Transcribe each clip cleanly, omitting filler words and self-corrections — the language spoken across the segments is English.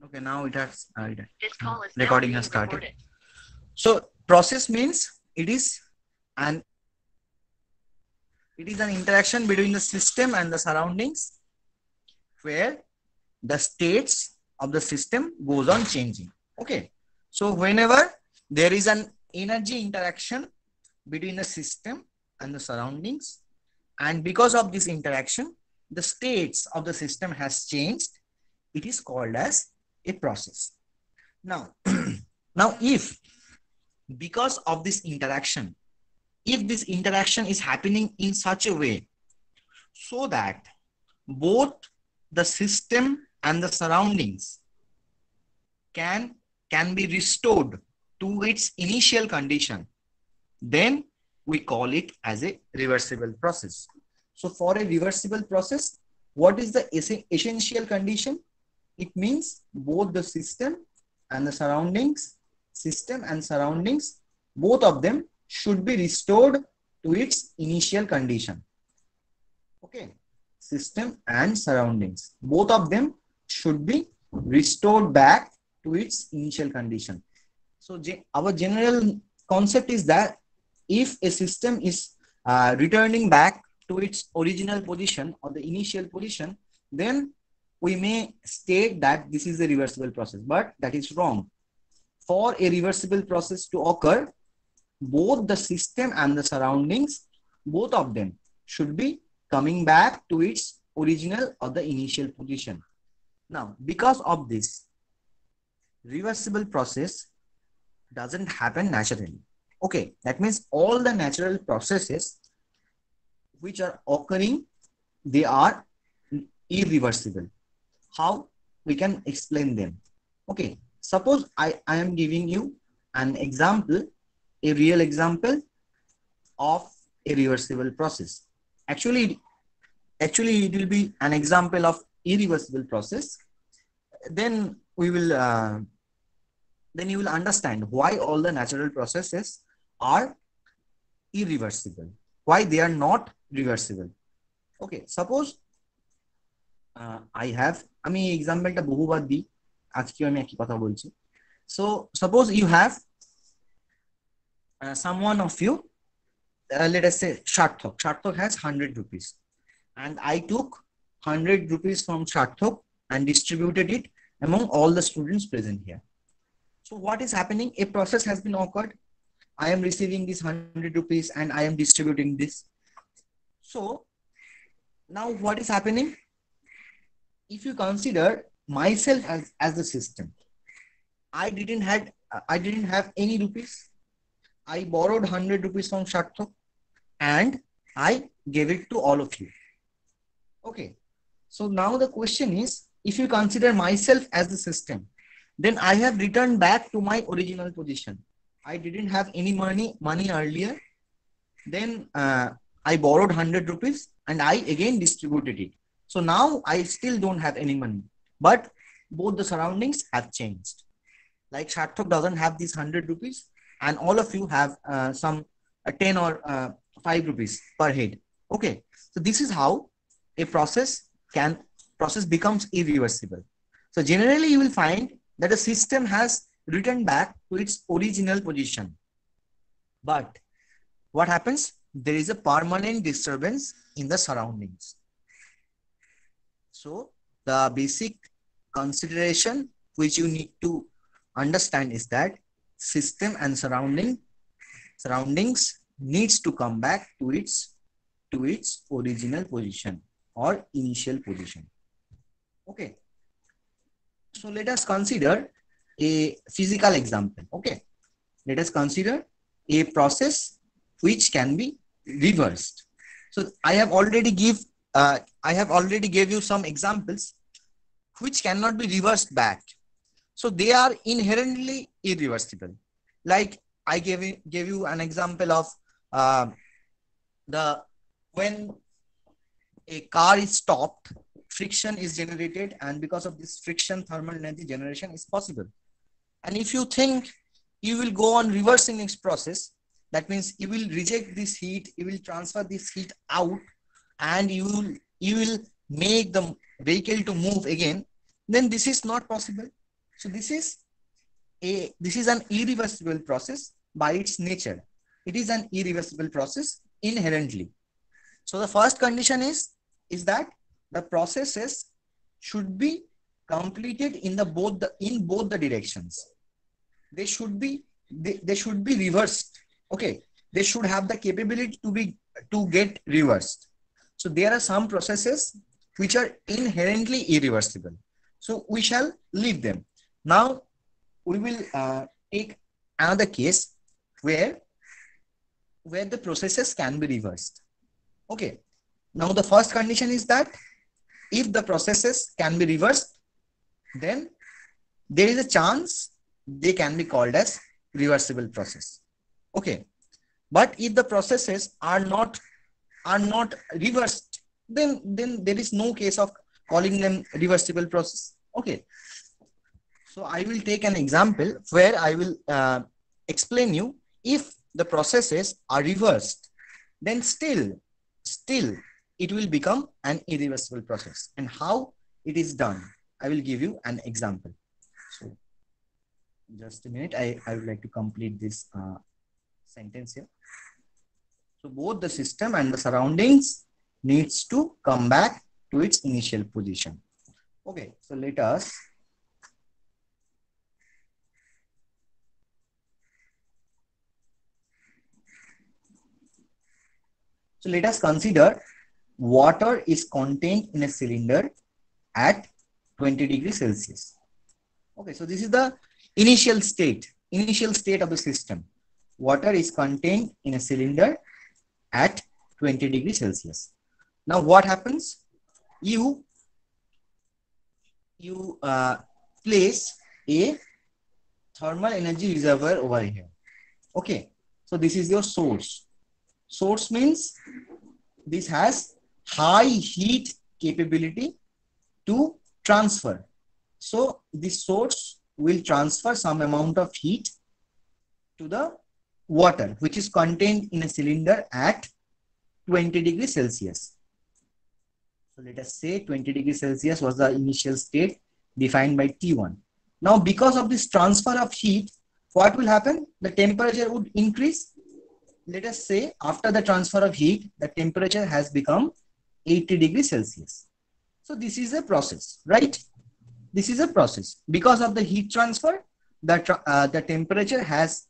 Okay, now it has recording has started. So process means an it is an interaction between the system and the surroundings where the states of the system goes on changing. Okay, so whenever there is an energy interaction between the system and the surroundings, and because of this interaction the states of the system has changed, it is called as a process. Now now if because of this interaction, if this interaction is happening in such a way so that both the system and the surroundings can can be restored to its initial condition, then we call it as a reversible process. So for a reversible process, what is the essential condition? It means both the system and surroundings, both of them should be restored to its initial condition. Okay, system and surroundings, both of them should be restored back to its initial condition. So our general concept is that if a system is returning back to its original position or the initial position, then we may state that this is a reversible process, but that is wrong. For a reversible process to occur, both the system and the surroundings, both of them should be coming back to its original or the initial position. Now, because of this, reversible process doesn't happen naturally. Okay, that means all the natural processes which are occurring, they are irreversible. How we can explain them? Okay, suppose I am giving you an example, a real example of a reversible process. Actually it will be an example of irreversible process. Then we will then you will understand why all the natural processes are irreversible, why they are not reversible. Okay, suppose I have আমি এক্সাম্পলটা বহুবার দিই, আজকে আমি একই কথা বলছি। So suppose you have someone of you, let us say Sharthak has 100 rupees, and I took 100 rupees from Sharthak and distributed it among all the students present here. So what is happening? A process has been occurred. I am receiving this 100 rupees and I am distributing this. So now what is happening? If you consider myself as the system, I didn't have any rupees. I borrowed 100 rupees from Sharthak and I gave it to all of you. Okay. So now the question is, if you consider myself as the system, then I have returned back to my original position. I didn't have any money earlier. Then I borrowed 100 rupees and I again distributed it. So now I still don't have any money, but both the surroundings have changed. Like Sharthak doesn't have these 100 rupees and all of you have some 10 or 5 rupees per head. Okay. So this is how a process becomes irreversible. So generally you will find that the system has returned back to its original position. But what happens? There is a permanent disturbance in the surroundings. So the basic consideration which you need to understand is that system and surroundings needs to come back to its original position or initial position. Okay. So let us consider a physical example. Okay. Let us consider a process which can be reversed. So I have already gave you some examples which cannot be reversed back. So they are inherently irreversible. Like I gave you an example of when a car is stopped, friction is generated, and because of this friction, thermal energy generation is possible. And if you think you will go on reversing this process, that means you will reject this heat, you will transfer this heat out, and you will make the vehicle to move again, then this is not possible. So this is an irreversible process by its nature. It is an irreversible process inherently. So the first condition is that the processes should be completed in both the directions. They should be reversed. Okay, they should have the capability to get reversed. So there are some processes which are inherently irreversible, so we shall leave them. Now we will take another case where the processes can be reversed. Okay, now the first condition is that if the processes can be reversed, then there is a chance they can be called as reversible process. Okay, but if the processes are not reversed, then there is no case of calling them reversible process. Okay, so I will take an example where I will explain you, if the processes are reversed, then still it will become an irreversible process. And how it is done, I will give you an example. So just a minute, I would like to complete this sentence here. So both the system and the surroundings needs to come back to its initial position. Okay, so let us consider water is contained in a cylinder at 20 degrees Celsius. Okay, so this is the initial state of the system. Water is contained in a cylinder at 20 degrees Celsius. Now what happens? You place a thermal energy reservoir over here. Okay, so this is your source. Source means this has high heat capability to transfer. So this source will transfer some amount of heat to the water, which is contained in a cylinder at 20 degrees Celsius. So let us say 20 degrees Celsius was the initial state defined by T1. Now, because of this transfer of heat, what will happen? The temperature would increase. Let us say after the transfer of heat, the temperature has become 80 degrees Celsius. So this is a process, right? This is a process. Because of the heat transfer, the temperature has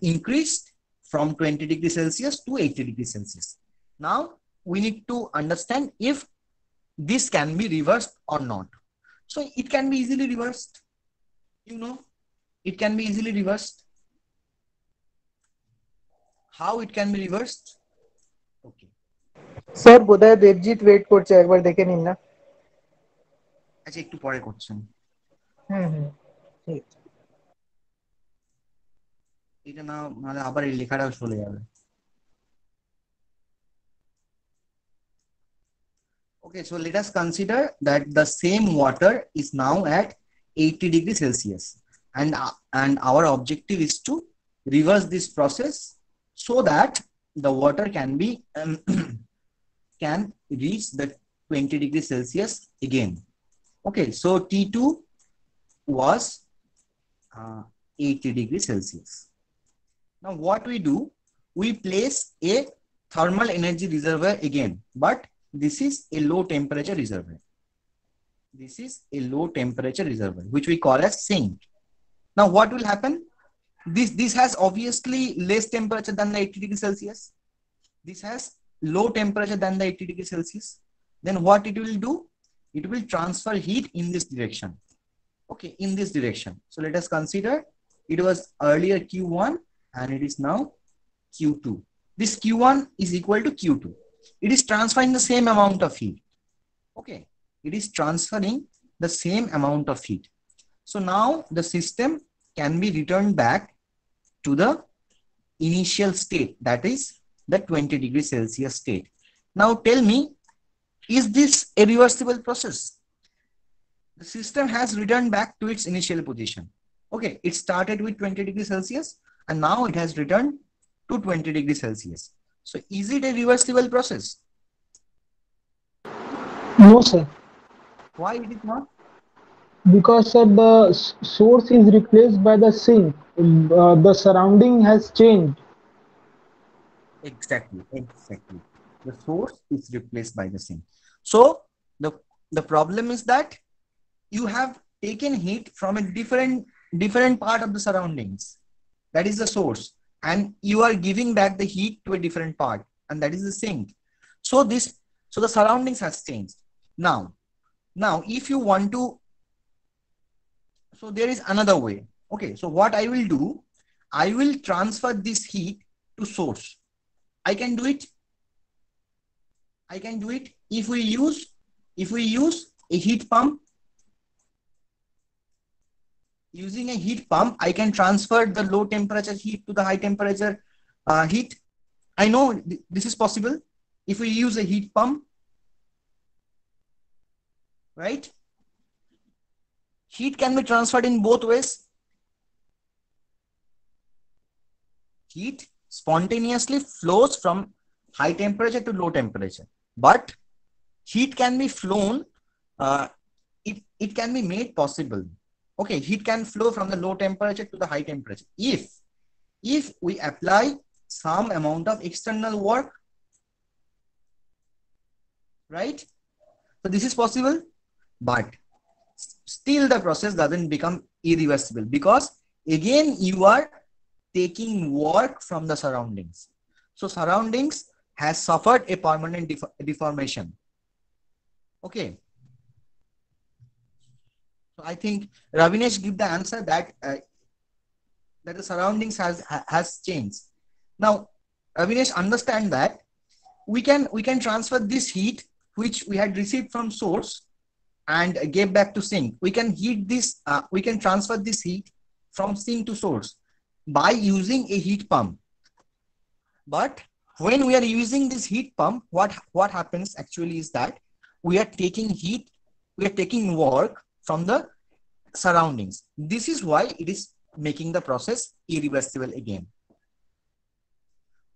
increased from 20 degrees Celsius to 80 degrees Celsius. Now we need to understand if this can be reversed or not. So it can be easily reversed. You know, it can be easily reversed. How it can be reversed? Okay. Sir বোধহয় Debjit wait করছে, একবার দেখে নিন না। আচ্ছা, একটু পরে করছেন। ঠিক। এটা না মানে আবার এই লেখাটাও চলে যাবে। Okay, so let us consider that the same water is now at 80 degrees Celsius, and our objective is to reverse this process so that the water can be can reach the 20 degrees Celsius again. Okay, so T2 was 80 degrees Celsius. Now what we do, we place a thermal energy reservoir again, but this is a low temperature reservoir. This is a low temperature reservoir, which we call as sink. Now what will happen? This has obviously less temperature than the 80 degrees Celsius. This has low temperature than the 80 degrees Celsius. Then what it will do? It will transfer heat in this direction. Okay, in this direction. So let us consider it was earlier Q1 and it is now Q2. This Q1 is equal to Q2. It is transferring the same amount of heat. Okay, it is transferring the same amount of heat. So now the system can be returned back to the initial state, that is the 20 degrees Celsius state. Now tell me, is this a reversible process? The system has returned back to its initial position. Okay, it started with 20 degrees Celsius and now it has returned to 20 degrees Celsius. So is it a reversible process? No, sir. Why it is not? Because sir, the source is replaced by the sink. The surrounding has changed. Exactly, exactly. The source is replaced by the sink. So the the problem is that you have taken heat from a different part of the surroundings. That is the source, and you are giving back the heat to a different part, and that is the sink. So this, so the surroundings has changed. Now, if you want to, so there is another way. Okay, so what I will do, I will transfer this heat to source. I can do it. I can do it if we use a heat pump. Using a heat pump, I can transfer the low temperature heat to the high temperature heat. I know this is possible if we use a heat pump, right? Heat can be transferred in both ways. Heat spontaneously flows from high temperature to low temperature, but heat can be flown, uh, it can be made possible. Okay, heat can flow from the low temperature to the high temperature if we apply some amount of external work, right? So this is possible, but still the process doesn't become irreversible because again you are taking work from the surroundings. So surroundings has suffered a permanent deformation. Okay, so I think Ravinesh give the answer that that the surroundings has changed. Now, Ravinesh, understand that we can transfer this heat which we had received from source and gave back to sink. We can heat this. We can transfer this heat from sink to source by using a heat pump. But when we are using this heat pump, what happens actually is that we are taking heat, we are taking work from the surroundings. This is why it is making the process irreversible again.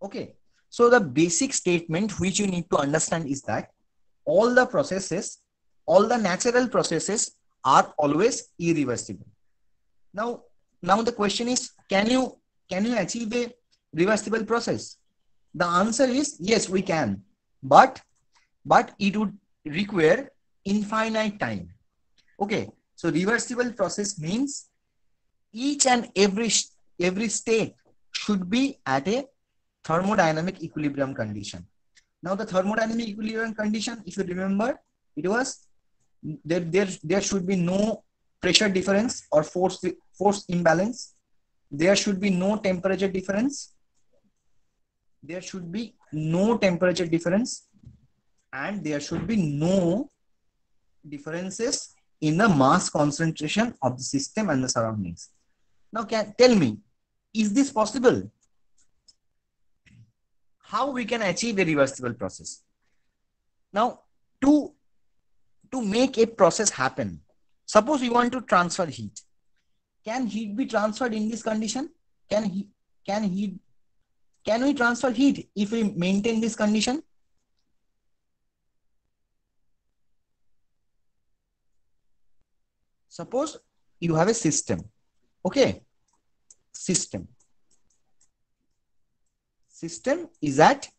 Okay. So the basic statement which you need to understand is that all the processes, all the natural processes are always irreversible. Now, the question is, can you achieve a reversible process? The answer is yes, we can, but it would require infinite time. Okay, so reversible process means each and every state should be at a thermodynamic equilibrium condition. Now, the thermodynamic equilibrium condition, if you remember, it was there should be no pressure difference or force imbalance. There should be no temperature difference. There should be no temperature difference, and there should be no differences in the mass concentration of the system and the surroundings. Now, tell me, is this possible? How we can achieve a reversible process? Now, to make a process happen, suppose we want to transfer heat. Can heat be transferred in this condition? Can we transfer heat if we maintain this condition? Suppose you have a system. Okay, system is at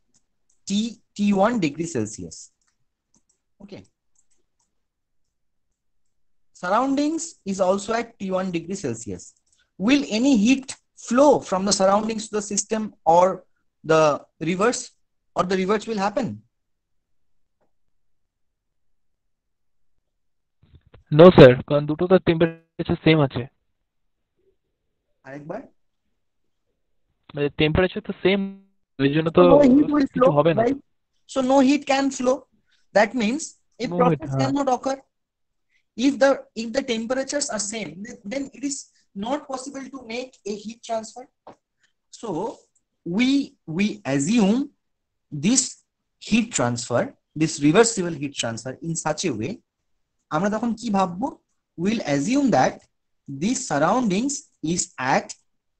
T1 degree Celsius. Okay, surroundings is also at T1 degree Celsius. Will any heat flow from the surroundings to the system, or the reverse, will happen? No sir, কারণ দুটো তো temperature same আছে, আরেকবার। মানে temperature তো same, ওই জন্য So তো no heat will কিছু flow, হবে না। right? So no heat can flow. That means a no heat, process হ্যাঁ। cannot occur. If the temperatures are same, then it is not possible to make a heat transfer. So we assume this heat transfer, this reversible heat transfer in such a way, আমরা তখন কি ভাববো? We'll assume that this surroundings is at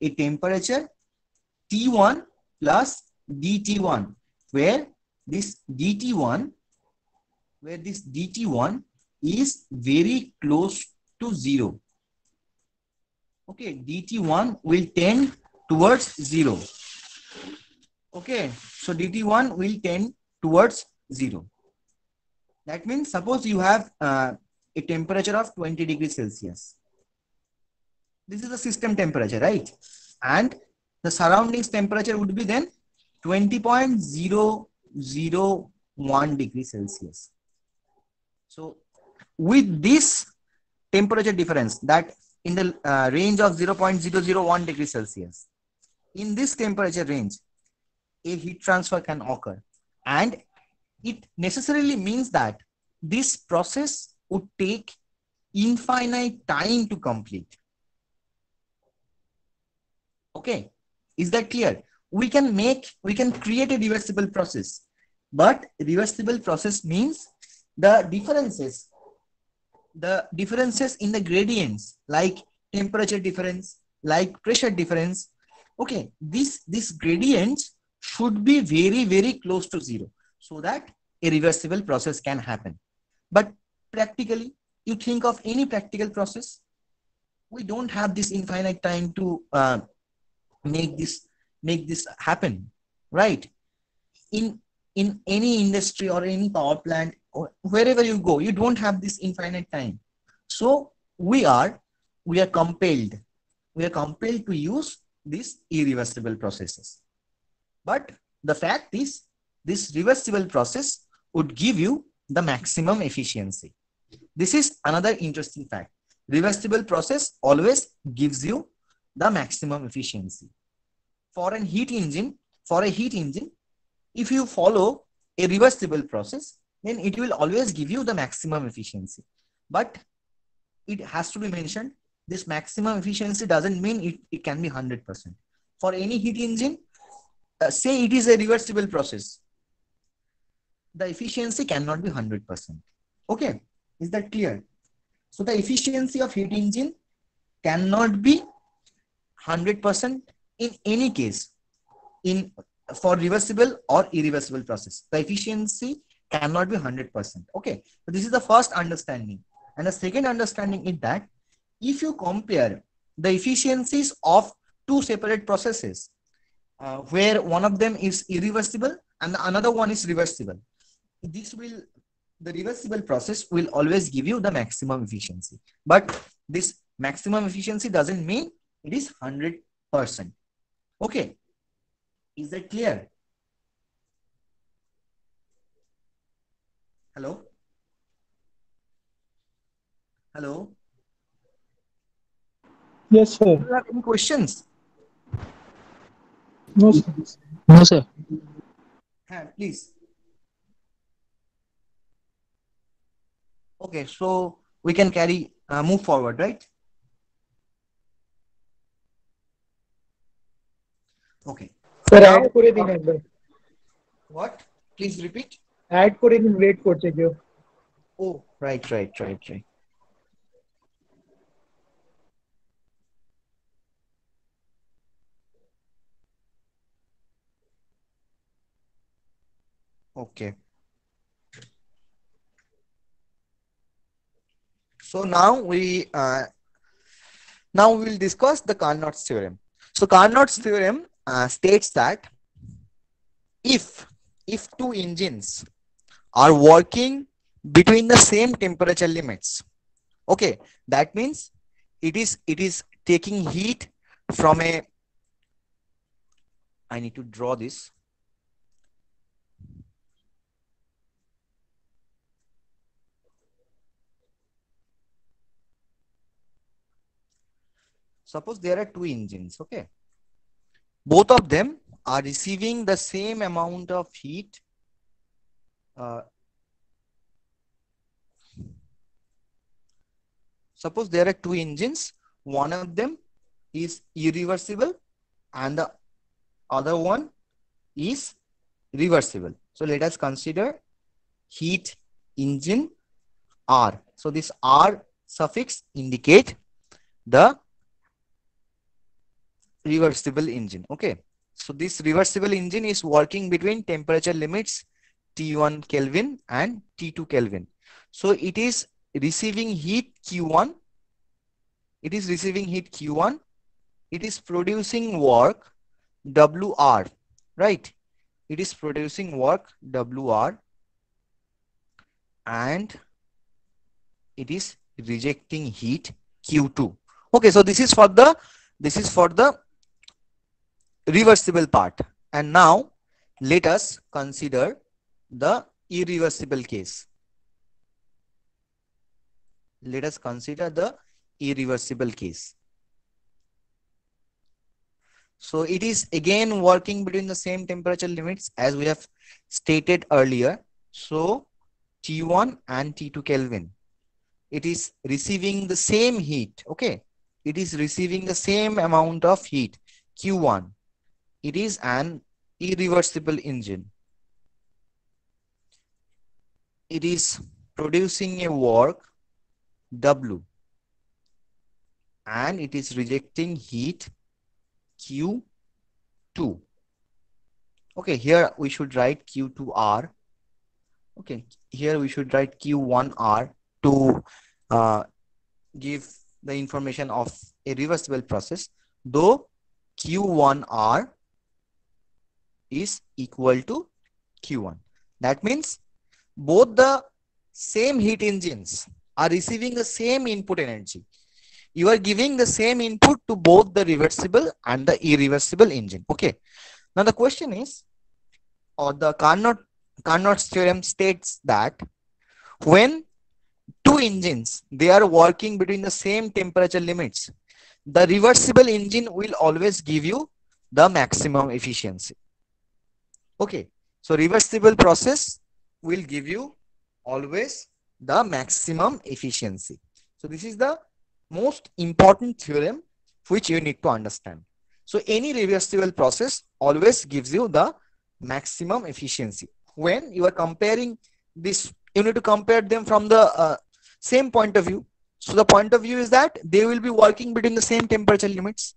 a temperature T1 plus DT1, where this DT1 is very close to 0. Okay, dt1 will tend towards 0. Okay, so dt1 will tend towards 0. That means suppose you have a temperature of 20 degrees Celsius. This is the system temperature, right? And the surroundings temperature would be then 20.001 degrees Celsius. So with this temperature difference, that in the range of 0.001 degrees Celsius, in this temperature range, a heat transfer can occur. And it necessarily means that this process would take infinite time to complete. Okay, is that clear? We can create a reversible process, but reversible process means the differences in the gradients, like temperature difference, like pressure difference. Okay, these gradients should be very, very close to 0 so that a reversible process can happen. But practically, you think of any practical process, we don't have this infinite time to make this happen, right? In any industry or any power plant or wherever you go, you don't have this infinite time. So we are compelled to use these irreversible processes. But the fact is, this reversible process would give you the maximum efficiency. This is another interesting fact. Reversible process always gives you the maximum efficiency. For a heat engine, if you follow a reversible process, then it will always give you the maximum efficiency. But it has to be mentioned, this maximum efficiency doesn't mean it can be 100%. For any heat engine, say it is a reversible process, the efficiency cannot be 100%. Okay, is that clear? So the efficiency of heat engine cannot be 100% in any case, for reversible or irreversible process. The efficiency cannot be 100%. Okay, so this is the first understanding. And the second understanding is that if you compare the efficiencies of two separate processes, where one of them is irreversible and the another one is reversible, the reversible process will always give you the maximum efficiency. But this maximum efficiency doesn't mean it is 100%. Okay, is that clear? Hello? Hello? Yes, sir. Do you have any questions? No, sir. No, sir. Please. Okay, so we can move forward, right? Okay. Sir Now, add করে দিন একবার, what? Please repeat. Add করে দিন, wait করছে কেউ। Oh, right. Okay. So now we will discuss the Carnot's theorem. So Carnot's theorem states that if two engines are working between the same temperature limits, okay, that means it is taking heat from a, I need to draw this. Suppose there are two engines, okay? Both of them are receiving the same amount of heat. Suppose there are two engines, one of them is irreversible and the other one is reversible. So let us consider heat engine R. So this R suffix indicate the reversible engine. Okay, so this reversible engine is working between temperature limits T1 Kelvin and T2 Kelvin. So it is receiving heat Q1 it is receiving heat Q1, it is producing work WR, right? It is producing work WR, and it is rejecting heat Q2. Okay, so this is for the reversible part. And now let us consider the irreversible case. Let us consider the irreversible case. So it is again working between the same temperature limits as we have stated earlier. So T1 and T2 Kelvin. It is receiving the same heat. Okay. It is receiving the same amount of heat, Q1. It is an irreversible engine. It is producing a work W, and it is rejecting heat Q2. Okay, here we should write Q2R. Okay, here we should write Q1R to give the information of a reversible process, though Q1R is equal to Q1. That means both the same heat engines are receiving the same input energy. You are giving the same input to both the reversible and the irreversible engine. Okay. Now the question is, or the Carnot's theorem states that when two engines, they are working between the same temperature limits, the reversible engine will always give you the maximum efficiency. Okay. So reversible process will give you always the maximum efficiency. So this is the most important theorem which you need to understand. So any reversible process always gives you the maximum efficiency. When you are comparing this, you need to compare them from the same point of view. So the point of view is that they will be working between the same temperature limits.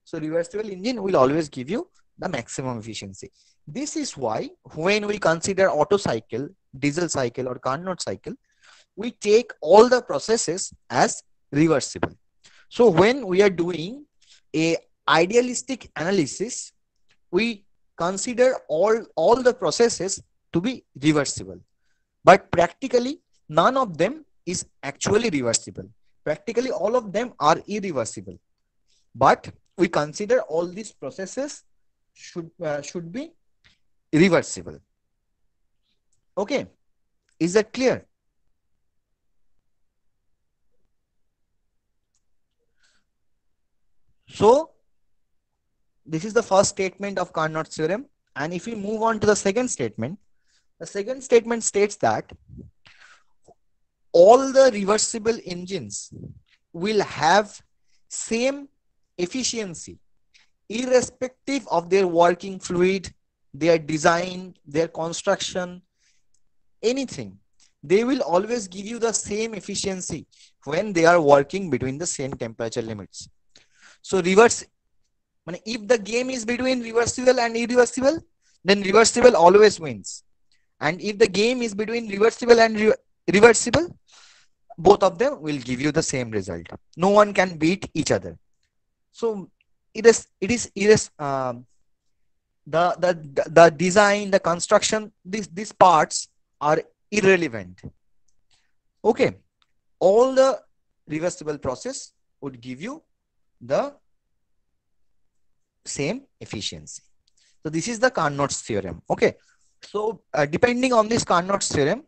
So reversible engine will always give you the maximum efficiency. This is why when we consider Otto cycle, diesel cycle, or Carnot cycle, we take all the processes as reversible. So when we are doing a idealistic analysis, we consider all the processes to be reversible, but practically none of them is actually reversible. Practically all of them are irreversible, but we consider all these processes should be reversible. Okay, is that clear? So this is the first statement of Carnot's theorem. And if we move on to the second statement states that all the reversible engines will have same efficiency irrespective of their working fluid, their design, their construction, anything. They will always give you the same efficiency when they are working between the same temperature limits. So if the game is between reversible and irreversible, then reversible always wins. And if the game is between reversible and reversible, both of them will give you the same result. No one can beat each other. So the design, the construction, these parts are irrelevant. Okay, all the reversible process would give you the same efficiency. So this is the Carnot's theorem. Okay, so depending on this Carnot's theorem,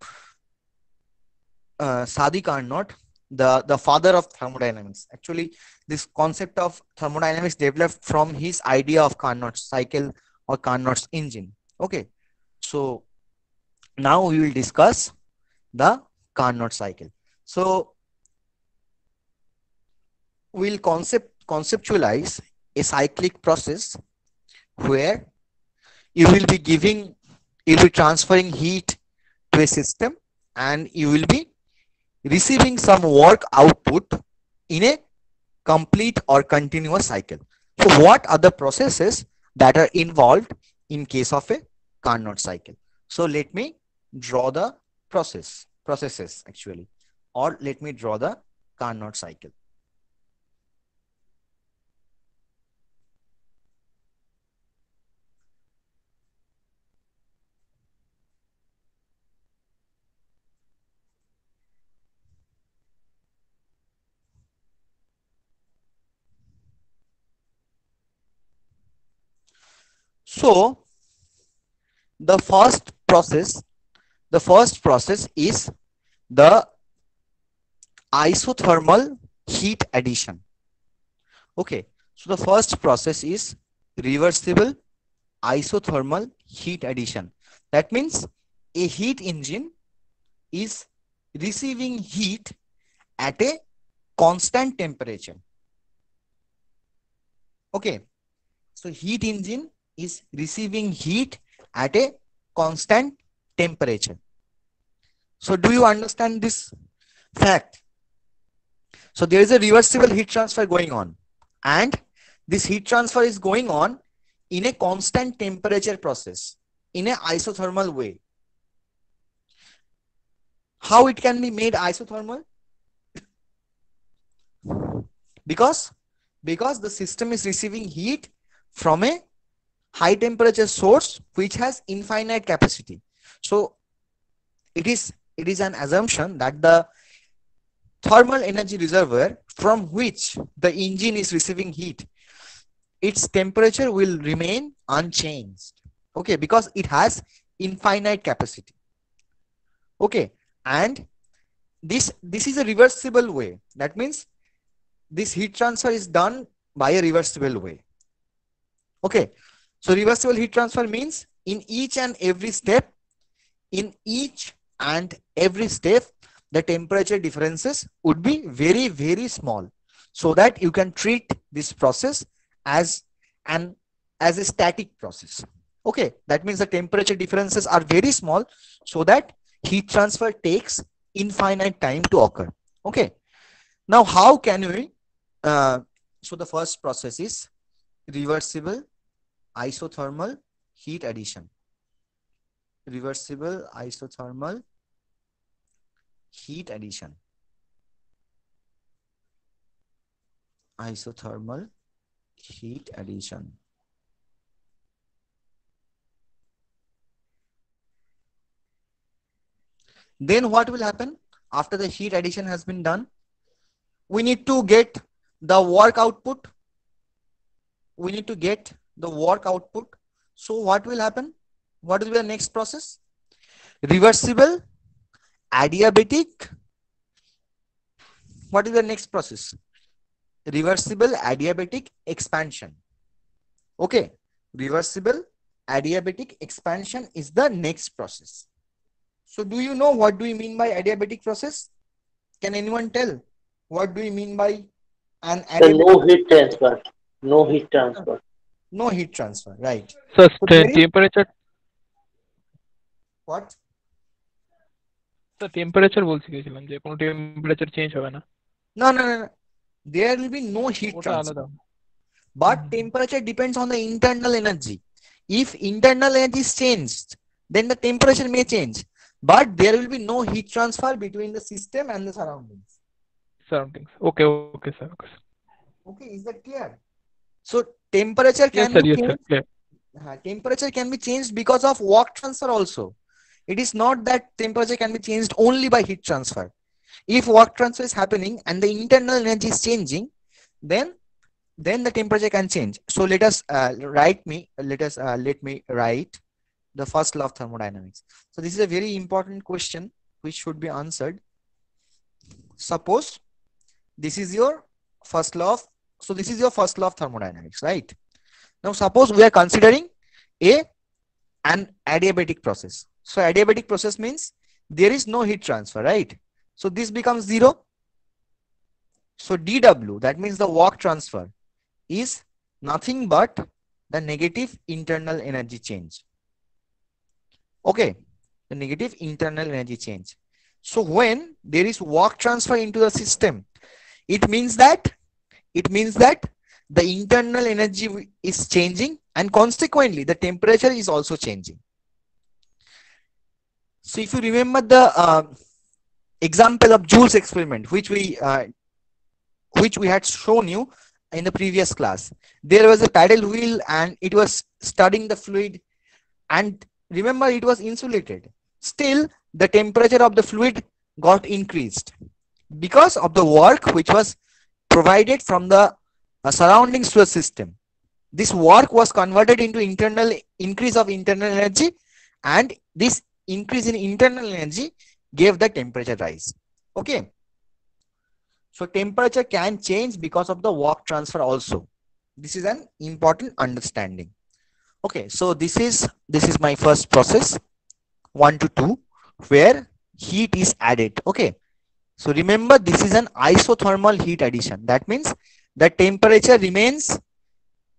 Sadi Carnot, the father of thermodynamics, actually this concept of thermodynamics developed from his idea of Carnot's cycle or Carnot's engine. Okay, so now we will discuss the Carnot cycle. So we'll conceptualize a cyclic process where you'll be transferring heat to a system, and you will be receiving some work output in a complete or continuous cycle. So what are the processes that are involved in case of a Carnot cycle? So let me draw the processes actually, or let me draw the Carnot cycle. So the first process is the isothermal heat addition. Okay, so the first process is reversible isothermal heat addition. That means a heat engine is receiving heat at a constant temperature. Okay, so heat engine is receiving heat at a constant temperature. So do you understand this fact? So there is a reversible heat transfer going on, and this heat transfer is going on in a constant temperature process, in a isothermal way. How it can be made isothermal? Because the system is receiving heat from a high temperature source which has infinite capacity. So it is an assumption that the thermal energy reservoir from which the engine is receiving heat, its temperature will remain unchanged. Okay, because it has infinite capacity. Okay, and this is a reversible way. That means this heat transfer is done by a reversible way. Okay, so reversible heat transfer means in each and every step, the temperature differences would be very, very small, so that you can treat this process as a static process. Okay, that means the temperature differences are very small, so that heat transfer takes infinite time to occur. Okay, now how can we so the first process is reversible isothermal heat addition. Reversible isothermal heat addition. Isothermal heat addition. Then what will happen after the heat addition has been done? We need to get the work output. We need to get the work output. So what will happen? What will be the next process? Reversible adiabatic. What is the next process? Reversible adiabatic expansion. Okay, reversible adiabatic expansion is the next process. So do you know what do we mean by adiabatic process? Can anyone tell what do we mean by an The adiabatic? no heat transfer. No heat transfer. No heat transfer, right? So So there is temperature, what? তো temperature বলছি গেছিলাম যে কোনো temperature change হবে না, No, no, no, no. There will be no heat ওটা transfer. আলাদা। But temperature depends on the internal energy. If internal energy is changed, then the temperature may change. But there will be no heat transfer between the system and the surroundings. Surroundings. Okay okay sir, okay sir. Okay, is that clear? So temperature Yes can sir, be yes sir, changed. clear. Temperature can be changed because of work transfer also. It is not that temperature can be changed only by heat transfer. If work transfer is happening and the internal energy is changing, then the temperature can change. So let me write the first law of thermodynamics. So this is a very important question which should be answered. Suppose this is your first law of, so this is your first law of thermodynamics, right? Now suppose we are considering an adiabatic process. So adiabatic process means there is no heat transfer, right? So this becomes 0. So dW, that means the work transfer, is nothing but the negative internal energy change. Okay, the negative internal energy change. So when there is work transfer into the system, it means that the internal energy is changing, and consequently the temperature is also changing. So if you remember the example of Joule's experiment, which we had shown you in the previous class, there was a tidal wheel and it was studying the fluid, and remember it was insulated. Still the temperature of the fluid got increased because of the work which was provided from the surroundings to the system. this work was converted into internal increase of internal energy, and this increase in internal energy gave the temperature rise. Okay, so temperature can change because of the work transfer also. This is an important understanding. Okay, so this is my first process 1 to 2 where heat is added. Okay, so remember this is an isothermal heat addition. That means the temperature remains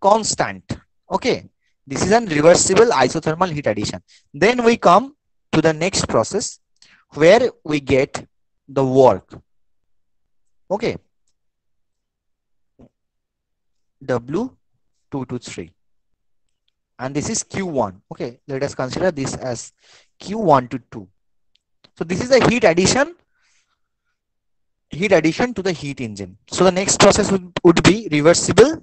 constant. Okay, this is a reversible isothermal heat addition. Then we come to the next process where we get the work. Okay, W223, and this is Q1. Okay, let us consider this as Q1 to 2. So this is a heat addition to the heat engine. So the next process would be reversible.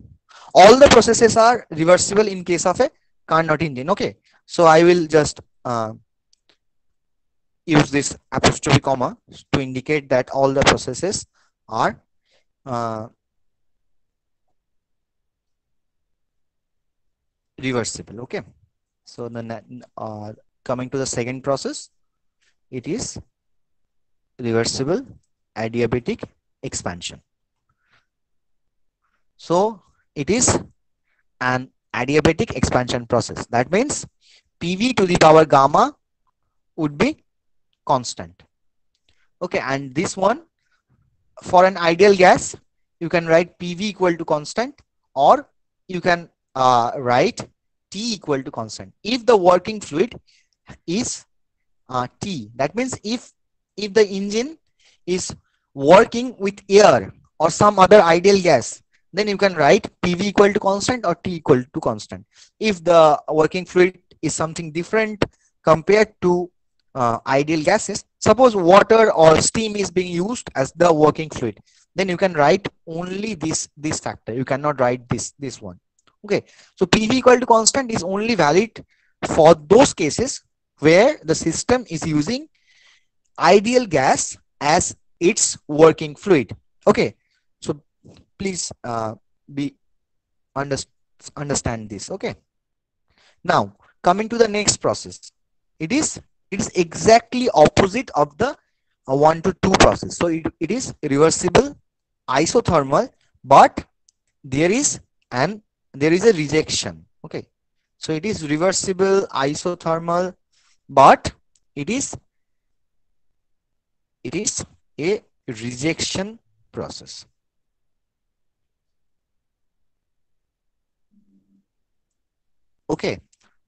All the processes are reversible in case of a Carnot engine. Okay, so I will just use this apostrophe comma to indicate that all the processes are reversible. Okay, so the coming to the second process, it is reversible adiabatic expansion. So it is an adiabatic expansion process. That means PV to the power gamma would be constant. Okay, and this one, for an ideal gas, you can write PV equal to constant, or you can write T equal to constant. If the working fluid is T, that means if the engine is working with air or some other ideal gas, then you can write PV equal to constant or T equal to constant. If the working fluid is something different compared to ideal gases, suppose water or steam is being used as the working fluid, then you can write only this factor. You cannot write this one. Okay, so PV equal to constant is only valid for those cases where the system is using ideal gas as its working fluid. Okay, so please understand this. Okay, now coming to the next process, it is exactly opposite of the 1 to 2 process. So it is reversible isothermal, but there is a rejection. Okay, so it is reversible isothermal, but it is a rejection process. Okay,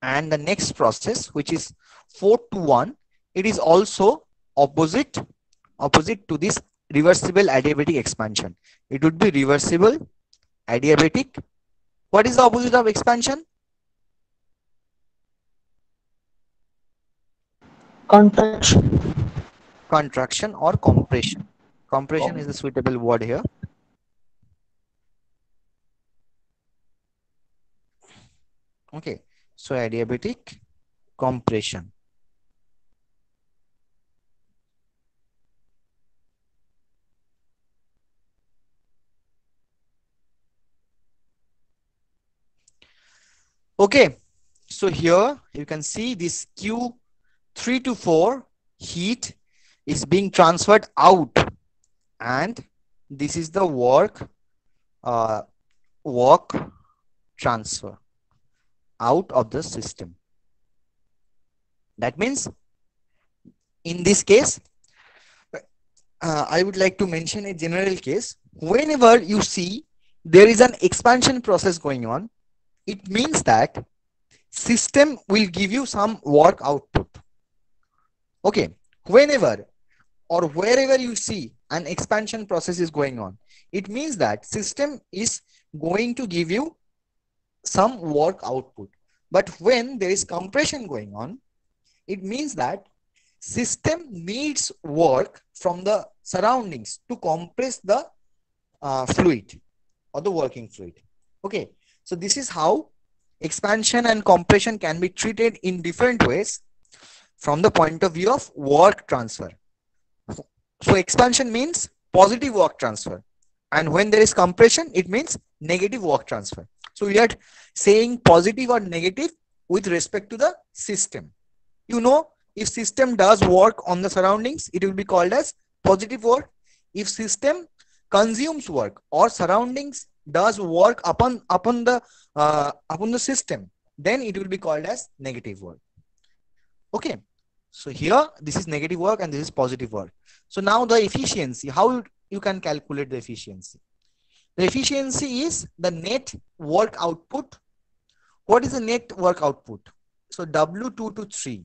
and the next process, which is 4 to 1, it is also opposite to this reversible adiabatic expansion. It would be reversible adiabatic. What is the opposite of expansion? Contraction or compression. Compression is the suitable word here. Okay, so adiabatic compression. Okay, so here you can see this Q3 to 4 heat is being transferred out, and this is the work transfer out of the system. That means in this case, I would like to mention a general case. Whenever you see there is an expansion process going on, it means that system will give you some work output. Okay, whenever or wherever you see an expansion process is going on, it means that system is going to give you some work output. But when there is compression going on, it means that system needs work from the surroundings to compress the fluid or the working fluid. Okay, so this is how expansion and compression can be treated in different ways from the point of view of work transfer. So expansion means positive work transfer, And when there is compression, it means negative work transfer. So we are saying positive or negative with respect to the system. You know, if system does work on the surroundings, it will be called as positive work. If system consumes work or surroundings does work upon the system, then it will be called as negative work. Okay, so here this is negative work and this is positive work. So now the efficiency, how you can calculate the efficiency? The efficiency is the net work output. What is the net work output? So W2 to 3,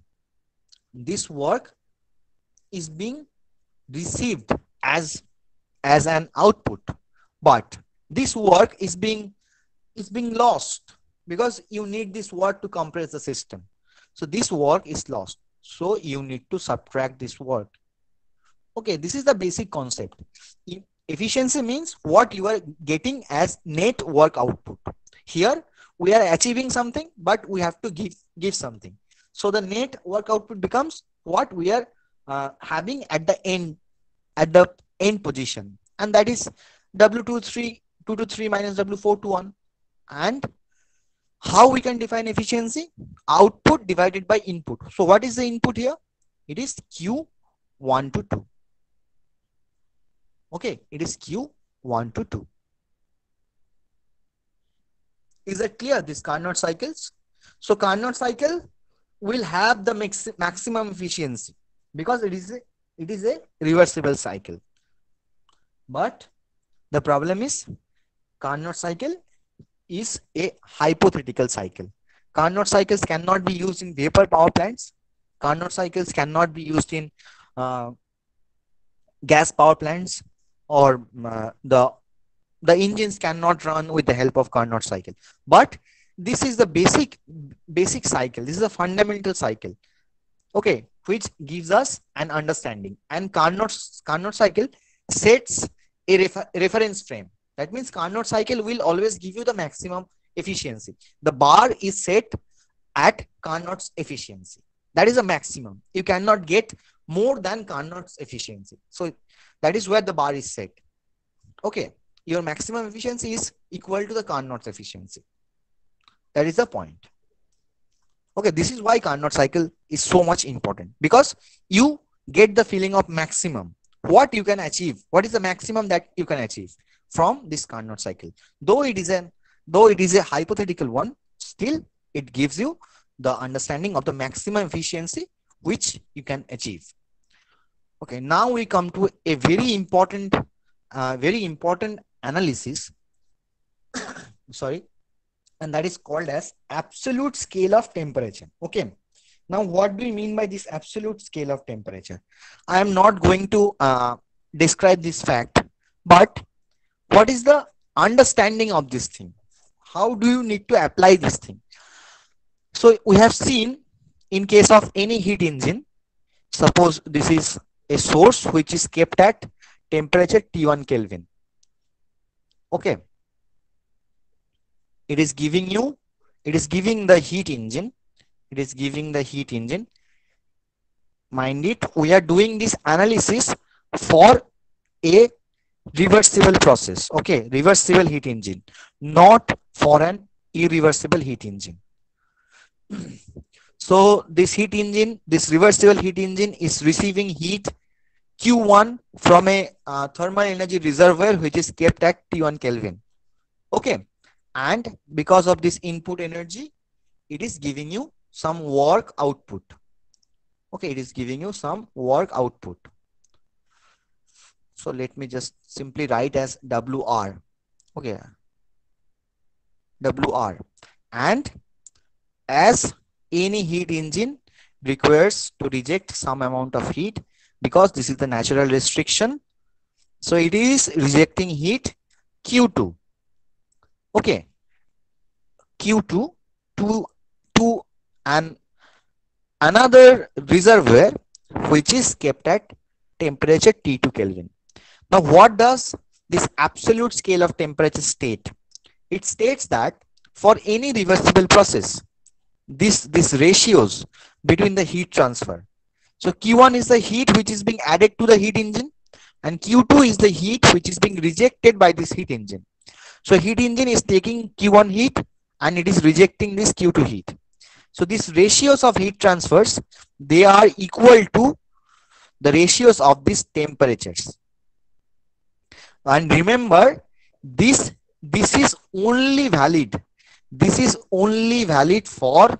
this work is being received as an output, but this work is being lost because you need this work to compress the system. So this work is lost. So you need to subtract this work. Okay, this is the basic concept. Efficiency means what you are getting as net work output. Here we are achieving something, but we have to give something. So the net work output becomes what we are having at the end position, and that is W2 to 3 minus W4 to 1. And how we can define efficiency? Output divided by input. So what is the input here? It is Q1 to 2. Okay, it is Q1 to 2. Is that clear? This Carnot cycles. So Carnot cycle will have the maximum efficiency because it is a reversible cycle. But the problem is Carnot cycle is a hypothetical cycle. Carnot cycles cannot be used in vapor power plants. Carnot cycles cannot be used in gas power plants, or the engines cannot run with the help of Carnot cycle. But this is the basic cycle. This is a fundamental cycle, okay, which gives us an understanding. And Carnot cycle sets a reference frame. That means Carnot cycle will always give you the maximum efficiency. The bar is set at Carnot's efficiency. That is a maximum. You cannot get more than Carnot's efficiency. So that is where the bar is set. Okay, your maximum efficiency is equal to the Carnot's efficiency. That is the point. Okay, this is why Carnot cycle is so much important, because you get the feeling of maximum. What you can achieve, what is the maximum that you can achieve from this Carnot cycle. Though it is a hypothetical one, still it gives you the understanding of the maximum efficiency which you can achieve. Okay, now we come to a very important analysis sorry, and that is called as absolute scale of temperature. Okay, now what do we mean by this absolute scale of temperature? I am not going to describe this fact, but what is the understanding of this thing? How do you need to apply this thing? So we have seen, in case of any heat engine, suppose this is a source which is kept at temperature T1 Kelvin. Okay, it is giving the heat engine. It is giving the heat engine. Mind it, we are doing this analysis for a reversible process. Okay, reversible heat engine, not for an irreversible heat engine. So this heat engine, this reversible heat engine is receiving heat Q1 from a thermal energy reservoir which is kept at T1 Kelvin. Okay, and because of this input energy, it is giving you some work output. Okay, it is giving you some work output. So let me just simply write as WR. Okay, WR. And as any heat engine requires to reject some amount of heat, because this is the natural restriction, so it is rejecting heat Q2. Okay, Q2 to another reservoir which is kept at temperature T2 Kelvin. Now what does this absolute scale of temperature state? It states that for any reversible process, this ratios between the heat transfer. So Q1 is the heat which is being added to the heat engine, and Q2 is the heat which is being rejected by this heat engine. So heat engine is taking Q1 heat and it is rejecting this Q2 heat. So these ratios of heat transfers, they are equal to the ratios of these temperatures. And remember, this is only valid. This is only valid for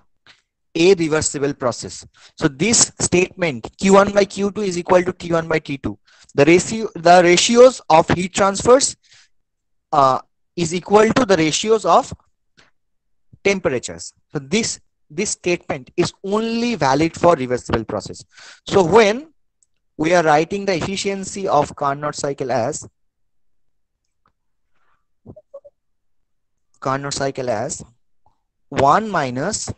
a reversible process. So this statement Q1 by Q2 is equal to T1 by T2. The ratios of heat transfers is equal to the ratios of temperatures. So this statement is only valid for reversible process. So when we are writing the efficiency of Carnot cycle as 1 minus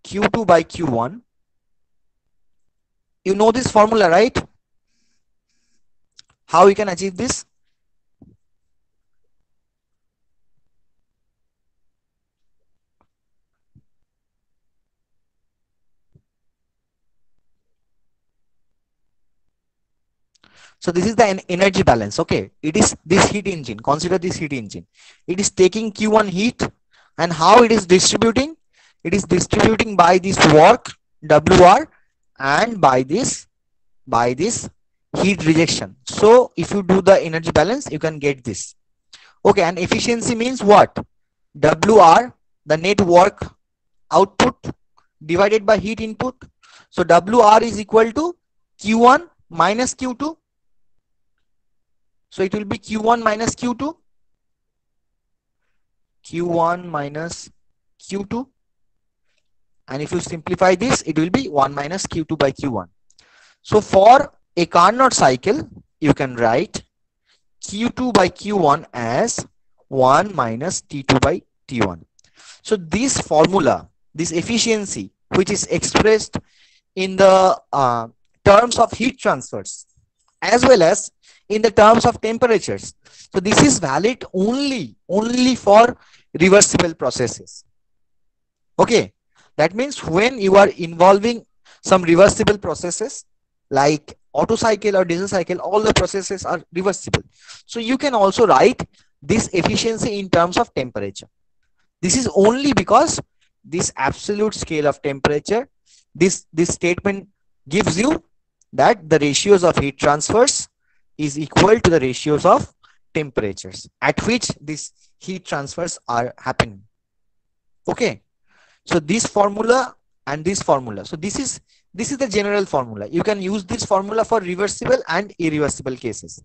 Q2 by Q1, you know this formula, right? How we can achieve this? So this is the energy balance. Okay, it is this heat engine. Consider this heat engine. It is taking Q1 heat, and how it is distributing? It is distributing by this work WR and by this heat rejection. So if you do the energy balance, you can get this. Okay, and efficiency means what? WR, the net work output divided by heat input. So WR is equal to Q1 minus Q2. So it will be Q1 minus Q2. Q1 minus Q2. And if you simplify this, it will be 1 minus Q2 by Q1. So for a Carnot cycle, you can write Q2 by Q1 as 1 minus T2 by T1. So this formula, this efficiency, which is expressed in the terms of heat transfers as well as in the terms of temperatures. So this is valid only for reversible processes. Okay, that means when you are involving some reversible processes like Otto cycle or diesel cycle, all the processes are reversible. So you can also write this efficiency in terms of temperature. This is only because this absolute scale of temperature, this statement gives you that the ratios of heat transfers is equal to the ratios of temperatures at which these heat transfers are happening. Okay, so this formula and this formula, so this is the general formula. You can use this formula for reversible and irreversible cases.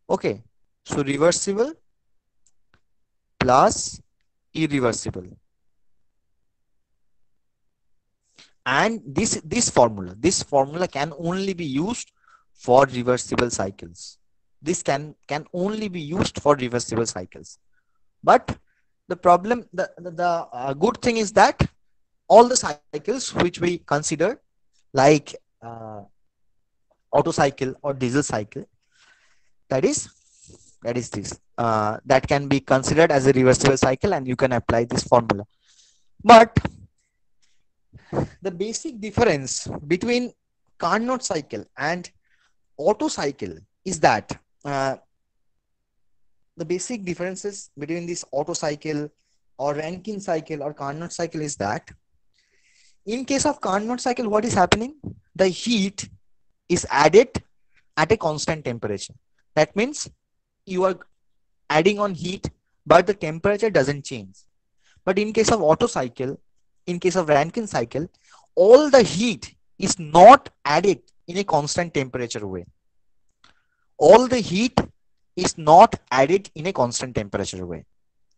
Okay, so reversible plus irreversible, and this formula can only be used for reversible cycles. This can only be used for reversible cycles. But the problem, the good thing is that all the cycles which we consider, like Otto cycle or diesel cycle, that is this that can be considered as a reversible cycle, and you can apply this formula. But the basic difference between Carnot cycle and Otto cycle is that the basic differences between this Otto cycle or Rankine cycle or Carnot cycle is that in case of Carnot cycle, what is happening? The heat is added at a constant temperature. That means you are adding on heat, but the temperature doesn't change. But in case of Otto cycle, in case of Rankine cycle, all the heat is not added in a constant temperature way. All the heat is not added in a constant temperature way.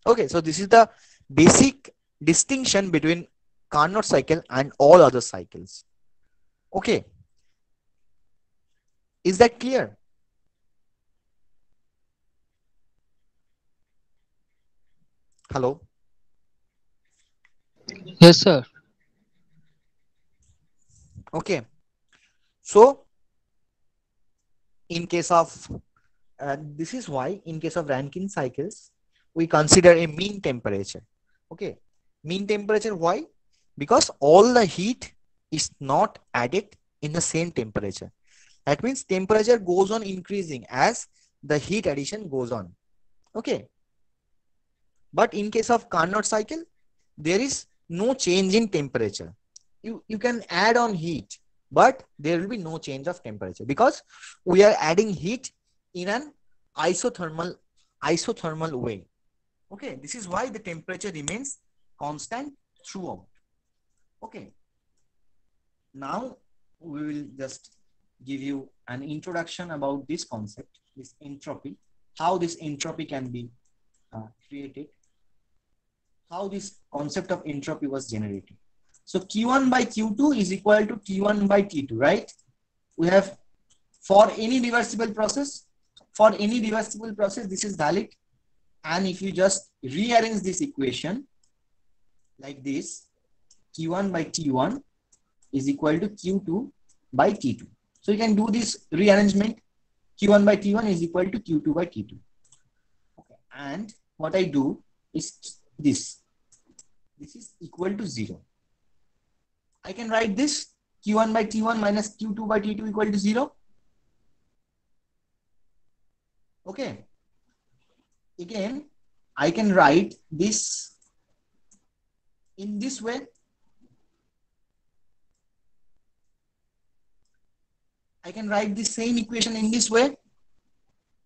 Okay, so this is the basic distinction between Carnot cycle and all other cycles. Okay, is that clear? Hello? Yes, sir. Okay, so in case of this is why in case of Rankine cycles we consider a mean temperature. Okay, mean temperature, why? Because all the heat is not added in the same temperature. That means temperature goes on increasing as the heat addition goes on. Okay. But in case of Carnot cycle, there is no change in temperature. You can add on heat, but there will be no change of temperature because we are adding heat in an isothermal way. Okay, this is why the temperature remains constant throughout. Okay. Now we will just give you an introduction about this concept, this entropy, how this entropy can be created, how this concept of entropy was generated. So Q1 by Q2 is equal to T1 by T2, right? We have for any reversible process, this is valid. And if you just rearrange this equation like this, Q1 by T1 is equal to Q2 by T2. So you can do this rearrangement. Q1 by T1 is equal to Q2 by T2. Okay. And what I do is this. This is equal to 0. I can write this Q1 by T1 minus Q2 by T2 equal to 0. Okay. Again, I can write this in this way. I can write the same equation in this way,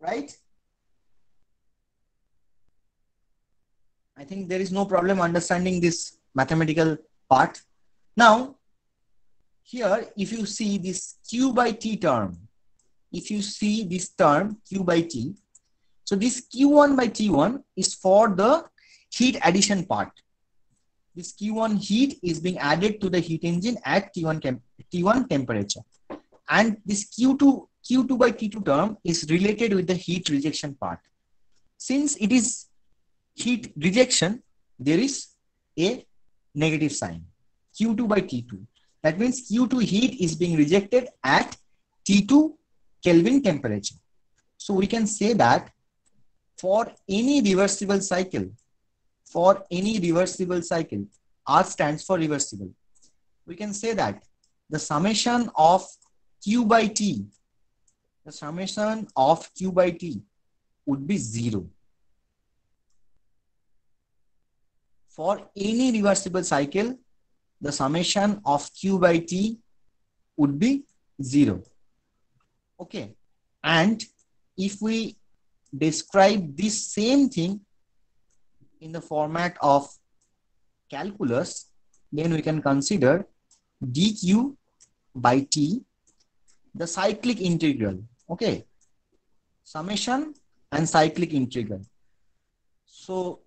right? I think there is no problem understanding this mathematical part. Now, here, if you see this Q by T term, if you see this term Q by T, so this Q1 by T1 is for the heat addition part. This Q1 heat is being added to the heat engine at T1 temperature. And this Q2 by T2 term is related with the heat rejection part. Since it is heat rejection, there is a negative sign, Q2 by T2. That means Q2 heat is being rejected at T2 Kelvin temperature. So we can say that for any reversible cycle, R stands for reversible, we can say that the summation of Q by T, would be 0. For any reversible cycle, the summation of Q by T would be 0. Okay. And if we describe this same thing in the format of calculus, then we can consider dq by T, the cyclic integral. Okay. Summation and cyclic integral. So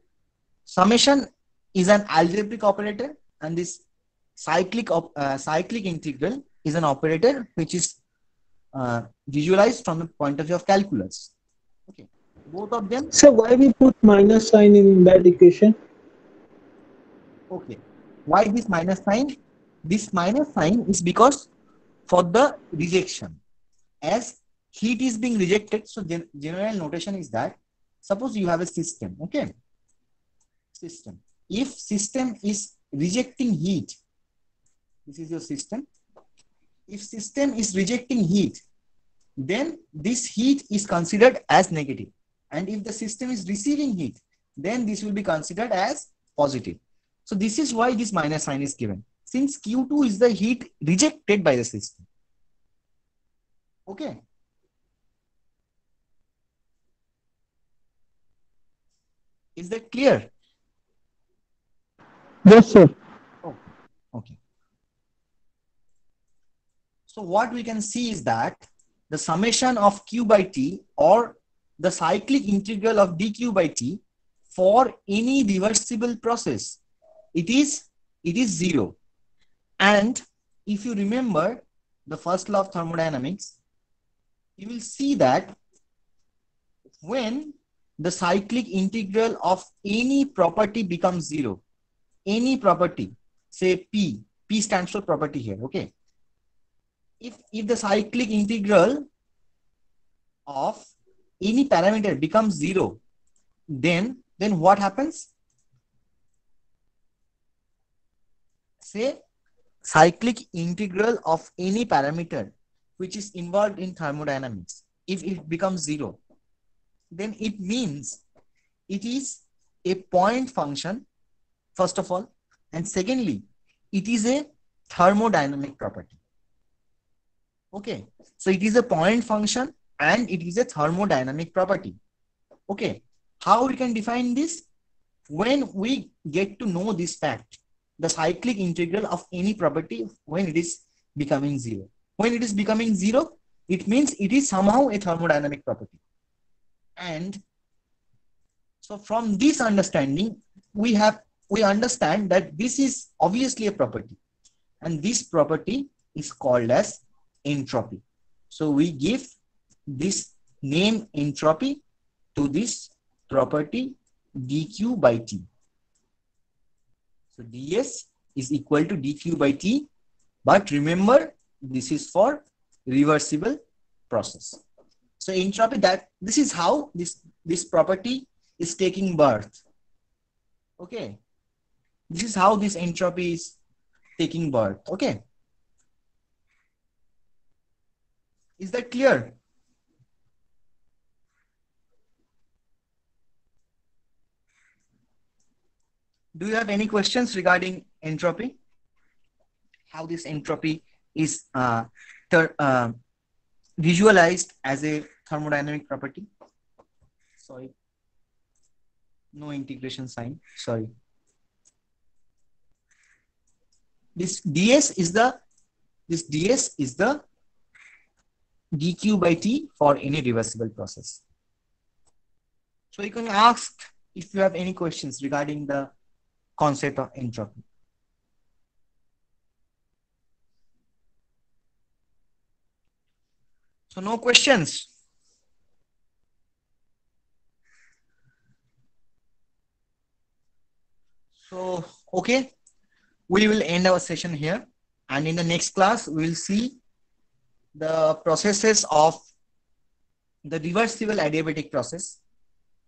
summation is an algebraic operator, and this cyclic integral is an operator which is visualized from the point of view of calculus. Okay, both of them. So why we put minus sign in that equation? Okay, why this minus sign? This minus sign is because for the rejection, as heat is being rejected. So general notation is that suppose you have a system. Okay, system. If system is rejecting heat, this is your system. If system is rejecting heat, then this heat is considered as negative. And if the system is receiving heat, then this will be considered as positive. So this is why this minus sign is given, since Q2 is the heat rejected by the system. Okay. Is that clear? Yes, sir. Oh, okay. So what we can see is that the summation of Q by T, or the cyclic integral of dQ by T, for any reversible process, it is 0. And if you remember the first law of thermodynamics, you will see that when the cyclic integral of any property becomes 0, any property, say P stands for property here. Okay. If the cyclic integral of any parameter becomes 0, then what happens? Say cyclic integral of any parameter which is involved in thermodynamics, if it becomes 0, then it means it is a point function, first of all, and secondly, it is a thermodynamic property. Okay, so it is a point function and it is a thermodynamic property. Okay, how we can define this? When we get to know this fact, the cyclic integral of any property when it is becoming 0. When it is becoming 0, it means it is somehow a thermodynamic property. And so from this understanding, we understand that this is obviously a property, and this property is called as entropy. So we give this name entropy to this property dq by t. So ds is equal to dq by t, but remember this is for reversible process. So entropy, that this is how this property is taking birth. Okay, this is how this entropy is taking birth. Okay, is that clear? Do you have any questions regarding entropy? How this entropy is visualized as a thermodynamic property? Sorry, no integration sign. Sorry. This ds is the dq by t for any reversible process. So you can ask if you have any questions regarding the concept of entropy. So no questions. So, okay, we will end our session here, and in the next class, we will see the processes of the reversible adiabatic process.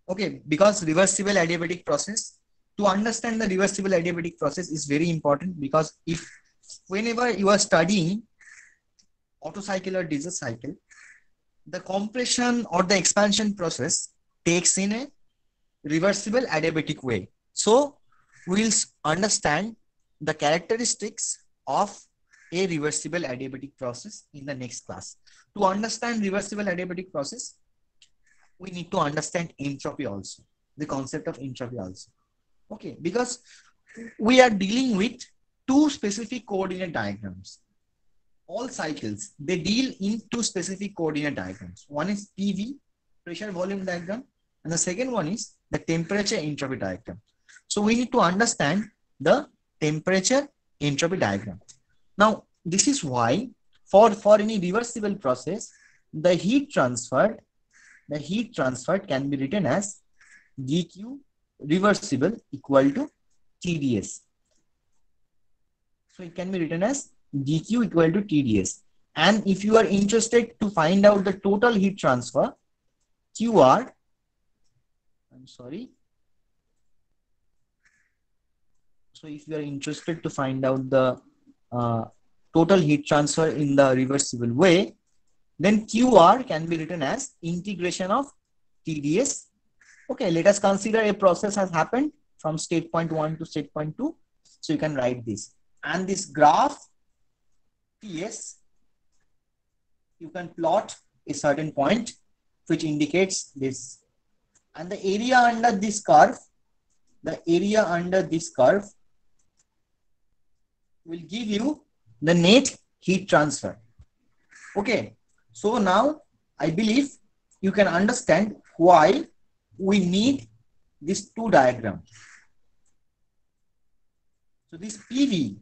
Okay, because reversible adiabatic process, to understand the reversible adiabatic process is very important, because if whenever you are studying Otto cycle or diesel cycle, the compression or the expansion process takes in a reversible adiabatic way. So we'll understand the characteristics of a reversible adiabatic process in the next class. To understand reversible adiabatic process, we need to understand entropy also, the concept of entropy also. Okay, because we are dealing with two specific coordinate diagrams. All cycles, they deal in two specific coordinate diagrams. One is PV, pressure volume diagram, and the second one is the temperature entropy diagram. So we need to understand the temperature entropy diagram. Now, this is why for any reversible process, the heat transferred can be written as dq reversible equal to TdS. So it can be written as dq equal to TdS. And if you are interested to find out the total heat transfer, QR, I'm sorry. So if you are interested to find out the total heat transfer in the reversible way, then QR can be written as integration of TdS. Okay, let us consider a process has happened from state point 1 to state point 2. So you can write this. And this graph Ts, you can plot a certain point which indicates this. And the area under this curve, will give you the net heat transfer. Okay, so now I believe you can understand why we need these two diagrams. So this PV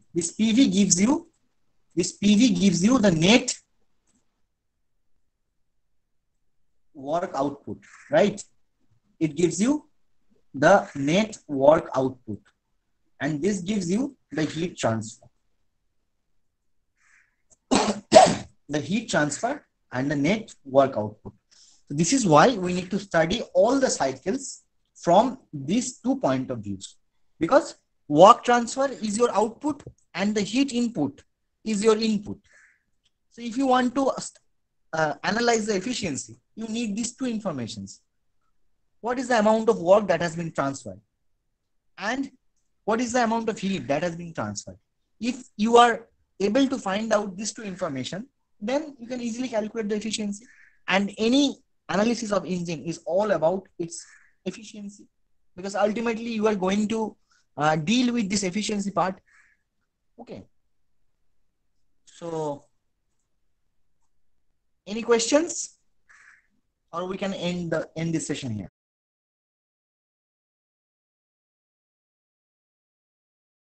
gives you the net work output, right? It gives you the net work output, and this gives you the heat transfer. The heat transfer and the net work output. So this is why we need to study all the cycles from these two point of views, because work transfer is your output and the heat input is your input. So if you want to analyze the efficiency, you need these two informations. What is the amount of work that has been transferred? And what is the amount of heat that has been transferred? If you are able to find out these two information, then you can easily calculate the efficiency. And any analysis of engine is all about its efficiency, because ultimately you are going to deal with this efficiency part. Okay. So, any questions? Or we can end this session here.